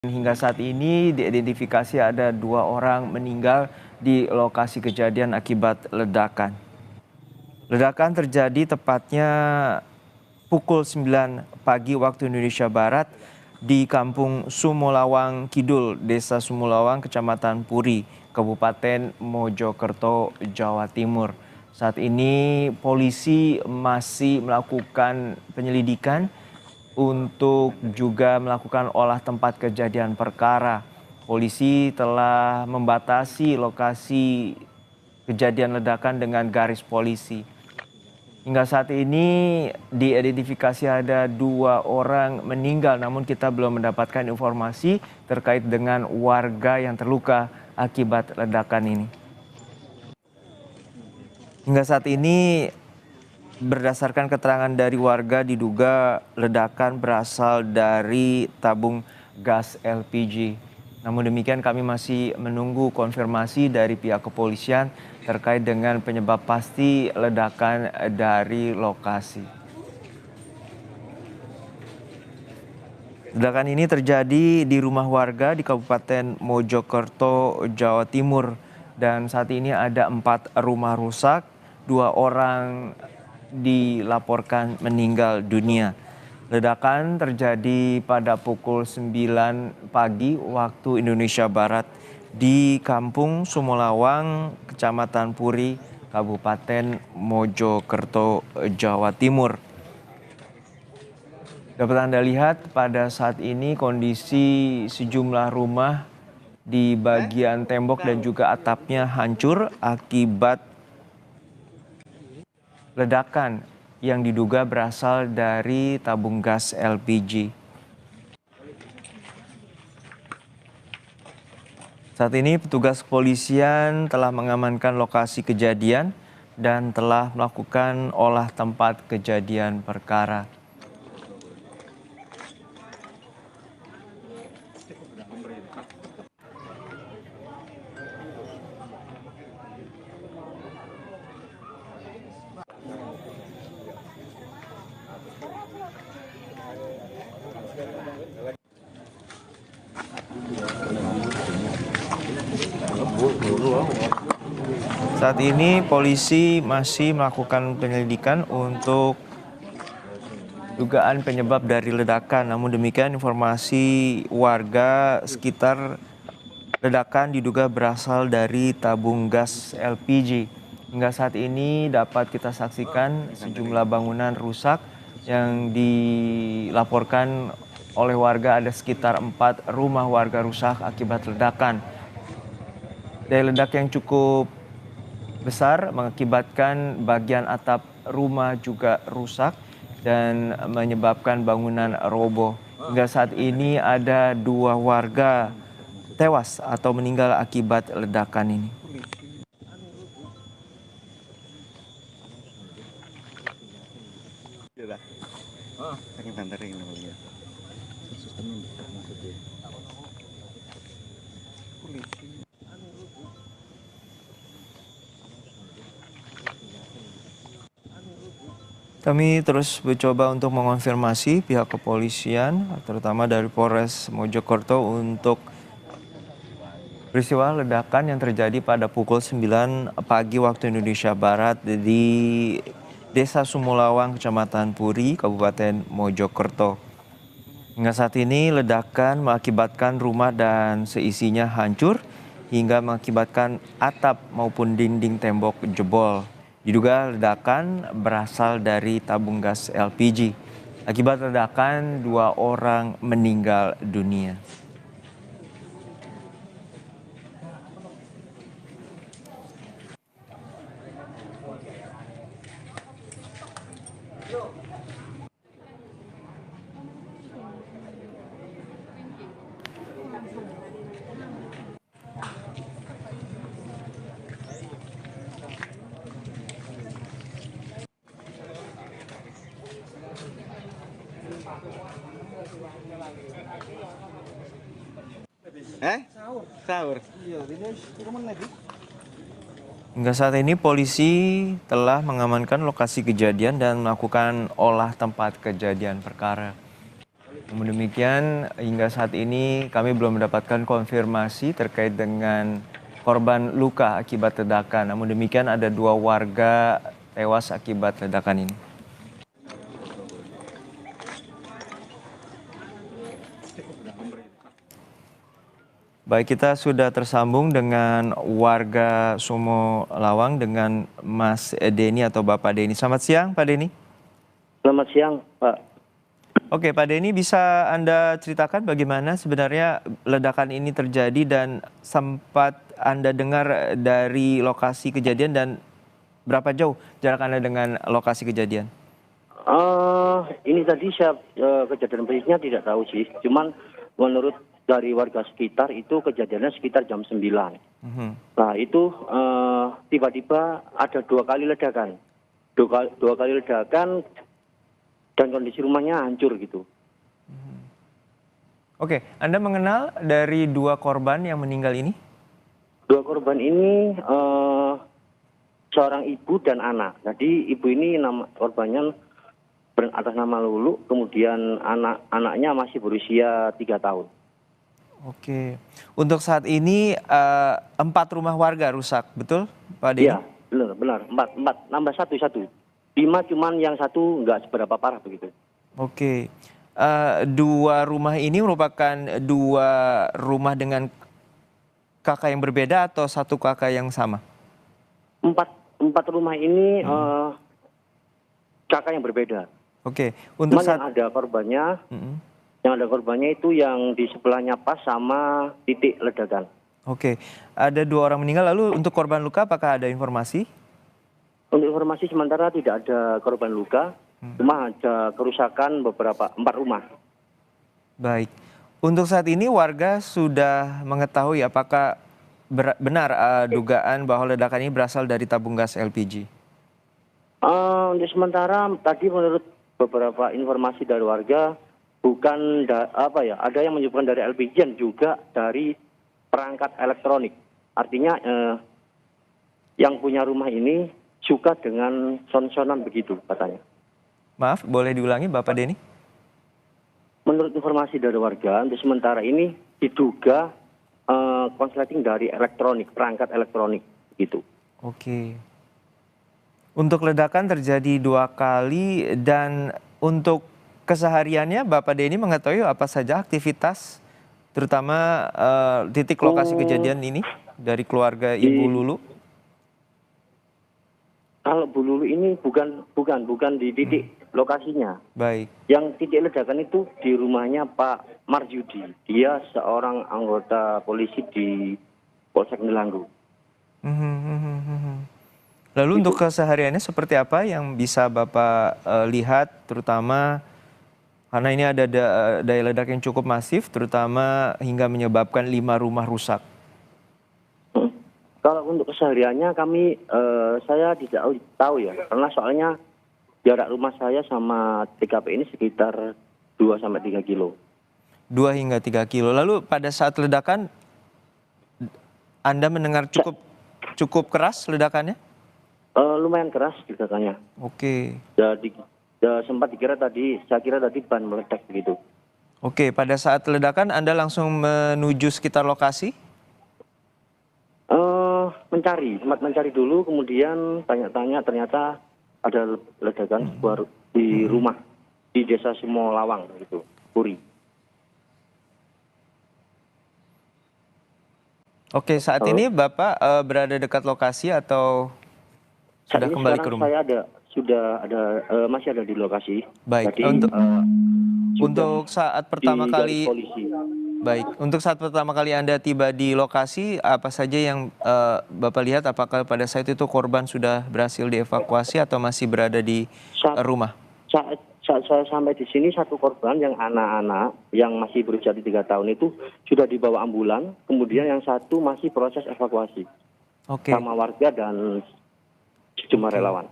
Hingga saat ini diidentifikasi ada 2 orang meninggal di lokasi kejadian akibat ledakan. Ledakan terjadi tepatnya pukul 9 pagi waktu Indonesia Barat di Kampung Sumulawang Kidul, Desa Sumulawang, Kecamatan Puri, Kabupaten Mojokerto, Jawa Timur. Saat ini polisi masih melakukan penyelidikan untuk juga melakukan olah tempat kejadian perkara. Polisi telah membatasi lokasi kejadian ledakan dengan garis polisi. Hingga saat ini diidentifikasi ada 2 orang meninggal, namun kita belum mendapatkan informasi terkait dengan warga yang terluka akibat ledakan ini. Hingga saat ini berdasarkan keterangan dari warga, diduga ledakan berasal dari tabung gas LPG. Namun demikian kami masih menunggu konfirmasi dari pihak kepolisian terkait dengan penyebab pasti ledakan dari lokasi. Ledakan ini terjadi di rumah warga di Kabupaten Mojokerto, Jawa Timur. Dan saat ini ada 4 rumah rusak, 2 orang dilaporkan meninggal dunia. Ledakan terjadi pada pukul 9 pagi waktu Indonesia Barat di Kampung Sumulawang, Kecamatan Puri, Kabupaten Mojokerto, Jawa Timur. Dapat Anda lihat pada saat ini kondisi sejumlah rumah di bagian tembok dan juga atapnya hancur akibat ledakan yang diduga berasal dari tabung gas LPG. Saat ini petugas kepolisian telah mengamankan lokasi kejadian dan telah melakukan olah tempat kejadian perkara. Saat ini polisi masih melakukan penyelidikan untuk dugaan penyebab dari ledakan. Namun demikian informasi warga sekitar ledakan diduga berasal dari tabung gas LPG. Hingga saat ini dapat kita saksikan sejumlah bangunan rusak yang dilaporkan oleh warga, ada sekitar 4 rumah warga rusak akibat ledakan. Daya ledak yang cukup besar mengakibatkan bagian atap rumah juga rusak dan menyebabkan bangunan roboh. Hingga saat ini ada 2 warga tewas atau meninggal akibat ledakan ini. Kami terus mencoba untuk mengonfirmasi pihak kepolisian, terutama dari Polres Mojokerto, untuk peristiwa ledakan yang terjadi pada pukul 9 pagi waktu Indonesia Barat di Desa Sumulawang, Kecamatan Puri, Kabupaten Mojokerto. Hingga saat ini ledakan mengakibatkan rumah dan seisinya hancur hingga mengakibatkan atap maupun dinding tembok jebol. Diduga ledakan berasal dari tabung gas LPG. Akibat ledakan 2 orang meninggal dunia. Sahur. Hingga saat ini polisi telah mengamankan lokasi kejadian dan melakukan olah tempat kejadian perkara. Namun demikian, hingga saat ini kami belum mendapatkan konfirmasi terkait dengan korban luka akibat ledakan. Namun demikian, ada 2 warga tewas akibat ledakan ini. Baik, kita sudah tersambung dengan warga Sumo Lawang dengan Mas Denny atau Bapak Denny. Selamat siang, Pak Denny. Selamat siang, Pak. Oke, Pak Denny, bisa Anda ceritakan bagaimana sebenarnya ledakan ini terjadi dan sempat Anda dengar dari lokasi kejadian dan berapa jauh jarak Anda dengan lokasi kejadian? Ini tadi saya kejadian persisnya tidak tahu sih. Cuman menurut dari warga sekitar itu kejadiannya sekitar jam 9. Nah itu tiba-tiba ada 2 kali ledakan. Dua kali ledakan dan kondisi rumahnya hancur gitu. Oke, Anda mengenal dari 2 korban yang meninggal ini? 2 korban ini seorang ibu dan anak. Jadi ibu ini nama korbannya atas nama Lulu, kemudian anaknya masih berusia 3 tahun. Oke, untuk saat ini 4 rumah warga rusak, betul Pak Denny? Iya, benar. 4, nambah satu. 5 cuman yang satu nggak seberapa parah begitu. Oke, 2 rumah ini merupakan 2 rumah dengan kakak yang berbeda atau satu kakak yang sama? 4 rumah ini kakak yang berbeda. Oke, untuk Cuman saat yang ada korbannya itu yang di sebelahnya pas sama titik ledakan. Oke, ada 2 orang meninggal. Lalu untuk korban luka apakah ada informasi? Untuk informasi sementara tidak ada korban luka, cuma ada kerusakan beberapa 4 rumah. Baik, untuk saat ini warga sudah mengetahui apakah benar dugaan bahwa ledakan ini berasal dari tabung gas LPG? Untuk sementara tadi menurut beberapa informasi dari warga bukan ada yang menyebutkan dari LPG dan juga dari perangkat elektronik. Artinya yang punya rumah ini suka dengan son-sonan begitu katanya. Maaf, boleh diulangi Bapak Denny? Menurut informasi dari warga untuk sementara ini diduga konsleting dari elektronik, perangkat elektronik gitu. Oke. Untuk ledakan terjadi 2 kali dan untuk kesehariannya Bapak Denny mengetahui apa saja aktivitas terutama titik lokasi kejadian ini dari keluarga Ibu Lulu? Kalau Bu Lulu ini bukan di titik lokasinya. Baik. Yang titik ledakan itu di rumahnya Pak Marjudi. Dia seorang anggota polisi di Polsek Nelanggu. Lalu untuk kesehariannya seperti apa yang bisa Bapak lihat terutama karena ini ada daya ledak yang cukup masif terutama hingga menyebabkan 5 rumah rusak? Kalau untuk kesehariannya saya tidak tahu ya, karena soalnya jarak rumah saya sama TKP ini sekitar 2-3 kilo. 2 hingga 3 kilo. Lalu pada saat ledakan Anda mendengar cukup keras ledakannya? Lumayan keras ledakannya. Oke. Jadi sempat saya kira tadi ban meledak begitu. Oke, pada saat ledakan Anda langsung menuju sekitar lokasi? Sempat mencari dulu, kemudian tanya-tanya ternyata ada ledakan di rumah di Desa Sumo Lawang gitu, Puri. Oke, saat ini Bapak berada dekat lokasi atau sudah kembali ke rumah? Masih ada di lokasi. Baik. Jadi, untuk saat pertama kali polisi. Baik, untuk saat pertama kali Anda tiba di lokasi, apa saja yang Bapak lihat? Apakah pada saat itu korban sudah berhasil dievakuasi atau masih berada di rumah? Saat saya sampai di sini, 1 korban yang anak-anak yang masih berusia 3 tahun itu sudah dibawa ambulan, kemudian yang 1 masih proses evakuasi sama warga dan sejumlah relawan.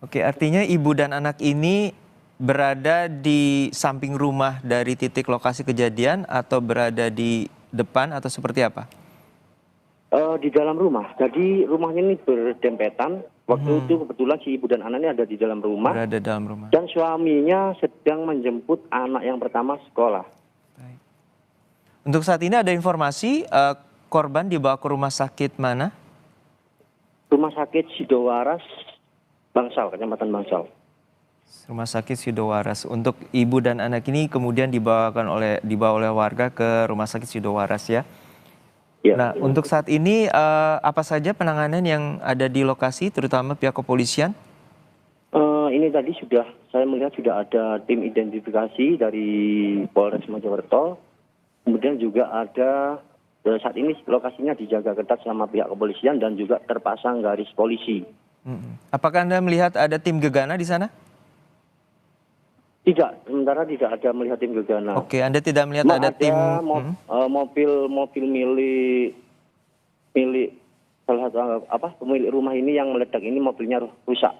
Oke, artinya ibu dan anak ini berada di samping rumah dari titik lokasi kejadian atau berada di depan atau seperti apa? Di dalam rumah. Jadi rumahnya ini berdempetan Waktu itu kebetulan si ibu dan anaknya ada di dalam rumah Berada dalam rumah. dan suaminya sedang menjemput anak yang pertama sekolah. Baik. Untuk saat ini ada informasi korban dibawa ke rumah sakit mana? Rumah sakit Sidowaras, Bangsal, Kecamatan Bangsal. Rumah sakit Sidowaras. Untuk ibu dan anak ini kemudian dibawa oleh warga ke rumah sakit Sidowaras ya. Ya. Nah, untuk saat ini apa saja penanganan yang ada di lokasi, terutama pihak kepolisian? Ini tadi saya melihat sudah ada tim identifikasi dari Polres Mojokerto. Kemudian juga ada saat ini lokasinya dijaga ketat sama pihak kepolisian dan juga terpasang garis polisi. Apakah Anda melihat ada tim gegana di sana? Tidak, sementara tidak ada melihat tim gegana. Oke, Anda tidak melihat ada tim mobil milik salah satu pemilik rumah ini yang meledak ini mobilnya rusak.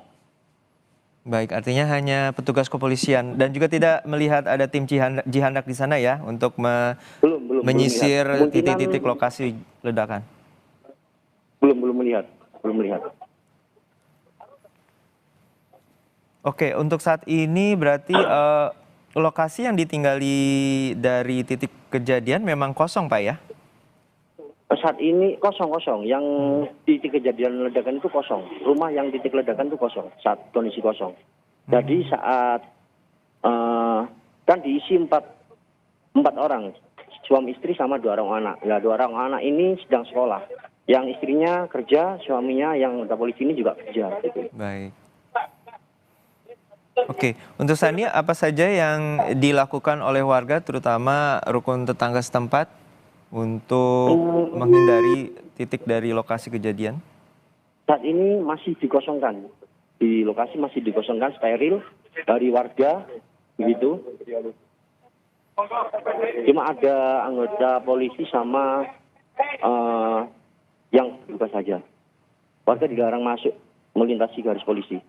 Baik, artinya hanya petugas kepolisian dan juga tidak melihat ada tim jihandak di sana ya untuk Belum menyisir melihat. titik-titik lokasi ledakan. Belum melihat. Oke, untuk saat ini berarti lokasi yang ditinggali dari titik kejadian memang kosong, Pak ya? Saat ini kosong. Yang titik kejadian ledakan itu kosong. Rumah yang titik ledakan itu kosong. Saat kondisi kosong. Jadi saat kan diisi empat orang, suami istri sama 2 orang anak. Ya 2 orang anak ini sedang sekolah. Yang istrinya kerja, suaminya yang anggota polisi ini juga kerja. Gitu. Baik. Oke, untuk saat ini apa saja yang dilakukan oleh warga, terutama rukun tetangga setempat, untuk menghindari titik dari lokasi kejadian? Saat ini masih dikosongkan. Di lokasi masih dikosongkan, steril dari warga, begitu. Cuma ada anggota polisi sama yang bertugas saja. Warga dilarang masuk melintasi garis polisi.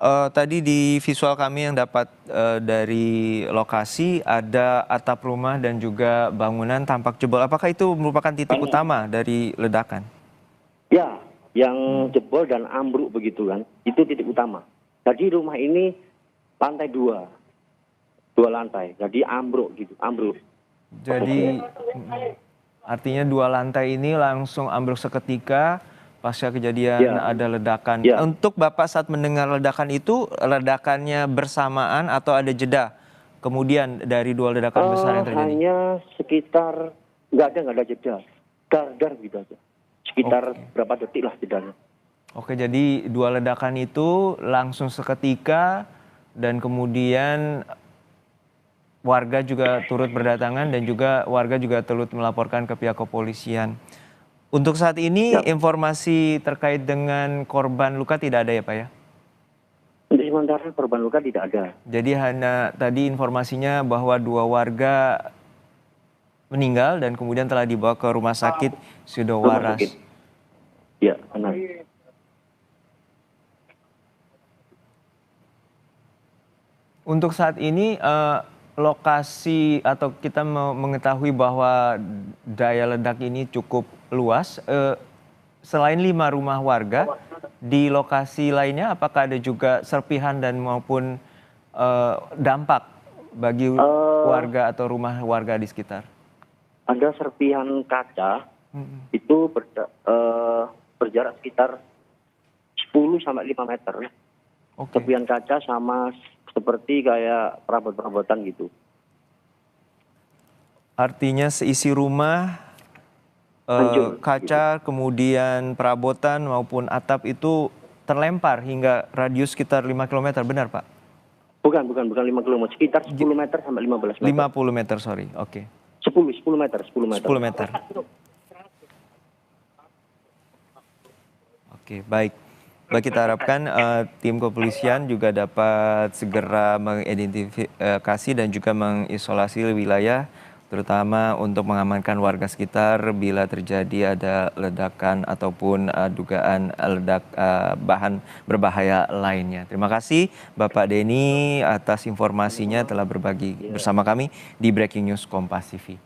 Tadi di visual kami yang dapat dari lokasi ada atap rumah dan juga bangunan tampak jebol. Apakah itu merupakan titik utama dari ledakan? Ya, yang jebol dan ambruk begitu kan. Itu titik utama. Jadi rumah ini lantai 2 lantai. Jadi ambruk gitu, ambruk. Jadi artinya 2 lantai ini langsung ambruk seketika. Pasca kejadian ada ledakan. Ya. Untuk Bapak saat mendengar ledakan itu, ledakannya bersamaan atau ada jeda? Kemudian dari 2 ledakan besar yang terjadi? Hanya sekitar, nggak ada jeda. Dar gitu aja. Sekitar berapa detik lah jedanya. Oke, jadi 2 ledakan itu langsung seketika dan kemudian warga juga turut berdatangan dan juga warga juga turut melaporkan ke pihak kepolisian. Untuk saat ini informasi terkait dengan korban luka tidak ada ya Pak ya? Untuk sementara korban luka tidak ada. Jadi hanya tadi informasinya bahwa 2 warga meninggal dan kemudian telah dibawa ke rumah sakit Sidowaras. Ya, benar. Untuk saat ini lokasi atau kita mengetahui bahwa daya ledak ini cukup luas. Selain 5 rumah warga, di lokasi lainnya apakah ada juga serpihan dan maupun dampak bagi warga atau rumah warga di sekitar? Ada serpihan kaca, itu berjarak sekitar 10 sampai 5 meter. Serpihan kaca sama seperti kayak perabot-perabotan gitu. Artinya seisi rumah, kaca, kemudian perabotan maupun atap itu terlempar hingga radius sekitar 5 km, benar Pak? Bukan 5 km, sekitar 10 meter sampai 15 meter. 50 meter, sorry, oke. 10 meter. 10 meter. Oke, baik. Kita harapkan tim kepolisian juga dapat segera mengidentifikasi dan juga mengisolasi wilayah, terutama untuk mengamankan warga sekitar bila terjadi ada ledakan ataupun dugaan bahan berbahaya lainnya. Terima kasih Bapak Denny atas informasinya telah berbagi bersama kami di Breaking News Kompas TV.